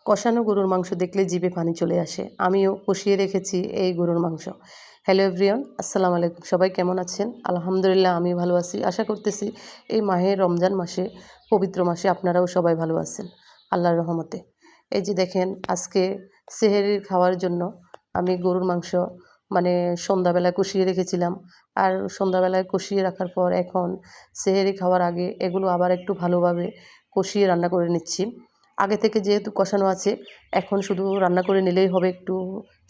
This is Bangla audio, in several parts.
কষানো গরুর মাংস দেখলে জিভে পানি চলে আসে। আমিও কষিয়ে রেখেছি এই গরুর মাংস। হ্যালো এভরিওয়ান, আসসালামু আলাইকুম। সবাই কেমন আছেন? আলহামদুলিল্লাহ আমি ভালো আছি। আশা করতেছি এই মাহে রমজান মাসে, পবিত্র মাসে আপনারাও সবাই ভালো আছেন আল্লাহর রহমতে। এই যে দেখেন, আজকে সেহরির খাওয়ার জন্য আমি গরুর মাংস সন্ধ্যাবেলায় কষিয়ে রেখেছিলাম। আর সন্ধ্যাবেলায় কষিয়ে রাখার পর এখন সেহরি খাওয়ার আগে এগুলো আবার একটু ভালোভাবে কষিয়ে রান্না করে নিচ্ছি। আগে থেকে যেহেতু কষানো আছে, এখন শুধু রান্না করে নিলেই হবে। একটু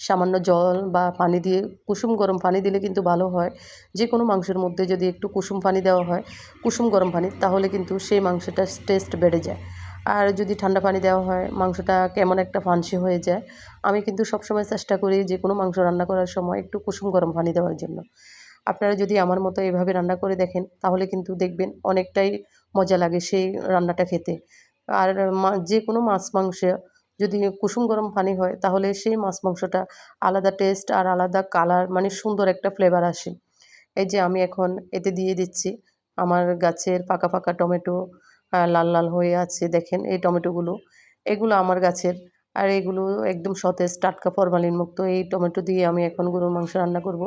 সামান্য জল বা পানি দিয়ে, কুসুম গরম পানি দিলে কিন্তু ভালো হয়। যে কোনো মাংসের মধ্যে যদি একটু কুসুম পানি দেওয়া হয়, কুসুম গরম পানি, তাহলে কিন্তু সেই মাংসটার টেস্ট বেড়ে যায়। আর যদি ঠান্ডা পানি দেওয়া হয়, মাংসটা কেমন একটা ফানসি হয়ে যায়। আমি কিন্তু সবসময় চেষ্টা করি যে কোনো মাংস রান্না করার সময় একটু কুসুম গরম পানি দেওয়ার জন্য। আপনারা যদি আমার মতো এভাবে রান্না করে দেখেন, তাহলে কিন্তু দেখবেন অনেকটাই মজা লাগে সেই রান্নাটা খেতে। আর যে কোনো মাছ মাংসে যদি কুসুম গরম পানি হয়, তাহলে সেই মাছ মাংসটা আলাদা টেস্ট আর আলাদা কালার, সুন্দর একটা ফ্লেভার আসে। এই যে আমি এখন এতে দিয়ে দিচ্ছি আমার গাছের পাকা পাকা টমেটো, লাল লাল হয়ে আছে দেখেন এই টমেটোগুলো। এগুলো আমার গাছের, আর এগুলো একদম সতেজ টাটকা ফরমালিন মুক্ত। এই টমেটো দিয়ে আমি এখন গরুর মাংস রান্না করব।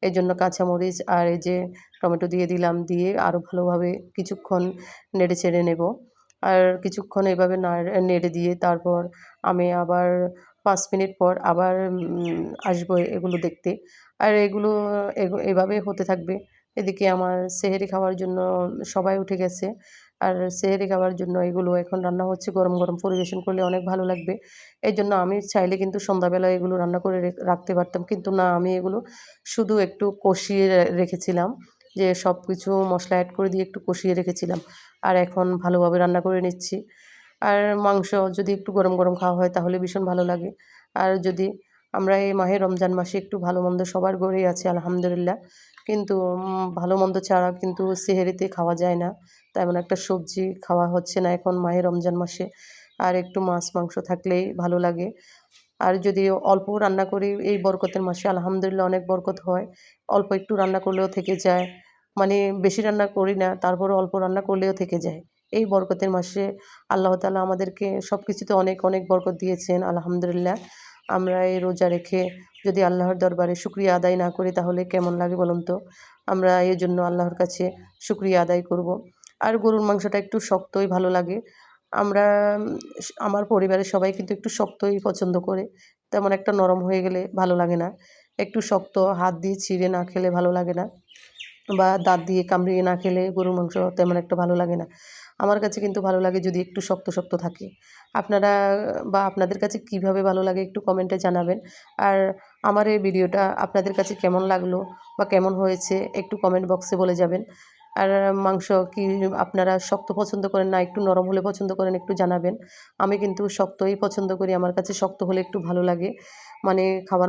এই জন্য কাঁচামরিচ আর এই যে টমেটো দিয়ে দিলাম, দিয়ে আরও ভালোভাবে কিছুক্ষণ নেড়ে চেড়ে নেব। আর কিছুক্ষণ এভাবে নেড়ে দিয়ে তারপর আমি আবার ৫ মিনিট পর আবার আসবো এগুলো দেখতে। আর এগুলো এভাবে হতে থাকবে। এদিকে আমার সেহরি খাওয়ার জন্য সবাই উঠে গেছে। আর সেহরি খাওয়ার জন্য এগুলো এখন রান্না হচ্ছে, গরম গরম পরিবেশন করলে অনেক ভালো লাগবে। এইজন্য আমি চাইলে কিন্তু সন্ধ্যাবেলায় এগুলো রান্না করে রাখতে পারতাম, কিন্তু না, আমি এগুলো শুধু একটু কষিয়ে রেখেছিলাম। যে সব কিছু মশলা অ্যাড করে দিয়ে একটু কষিয়ে রেখেছিলাম। আর এখন ভালোভাবে রান্না করে নিচ্ছি। আর মাংস যদি একটু গরম গরম খাওয়া হয়, তাহলে ভীষণ ভালো লাগে। আর যদি আমরা এই মাহে রমজান মাসে একটু ভালো মন্দ সবার ঘরেই আছে আলহামদুলিল্লাহ। কিন্তু ভালো মন্দ ছাড়া কিন্তু সেহরিতে খাওয়া যায় না। তেমন একটা সবজি খাওয়া হচ্ছে না এখন মাহে রমজান মাসে। আর একটু মাছ মাংস থাকলেই ভালো লাগে। আর যদি অল্প রান্না করি এই বরকতের মাসে, আলহামদুলিল্লাহ অনেক বরকত হয়। অল্প একটু রান্না করলেও থেকে যায়। বেশি রান্না করি না, তারপরেও অল্প রান্না করলেও থেকে যায়। এই বরকতের মাসে আল্লাহ তাআলা আমাদেরকে সব কিছুতে অনেক অনেক বরকত দিয়েছেন আলহামদুলিল্লাহ। আমরা এই রোজা রেখে যদি আল্লাহর দরবারে শুকরিয়া আদায় না করি, তাহলে কেমন লাগে বলুন তো? আমরা এজন্য আল্লাহর কাছে শুকরিয়া আদায় করব। আর গরুর মাংসটা একটু শক্তই ভালো লাগে। আমরা আমার পরিবারের সবাই কিন্তু একটু শক্তই পছন্দ করে। তেমন একটা নরম হয়ে গেলে ভালো লাগে না। একটু শক্ত, হাত দিয়ে ছিঁড়ে না খেলে ভালো লাগে না, বা দাঁত দিয়ে কামড়িয়ে না খেলে গরুর মাংস তেমন একটা ভালো লাগে না। আমার কাছে কিন্তু ভালো লাগে যদি একটু শক্ত শক্ত থাকে। আপনারা বা আপনাদের কাছে কীভাবে ভালো লাগে একটু কমেন্টে জানাবেন। আর আমার এই ভিডিওটা আপনাদের কাছে কেমন লাগলো বা কেমন হয়েছে একটু কমেন্ট বক্সে বলে যাবেন। আর মাংস কি আপনারা শক্ত পছন্দ করেন, না একটু নরম হলে পছন্দ করেন, একটু জানাবেন। আমি কিন্তু শক্তই পছন্দ করি, আমার কাছে শক্ত হলে একটু ভালো লাগে, খাবার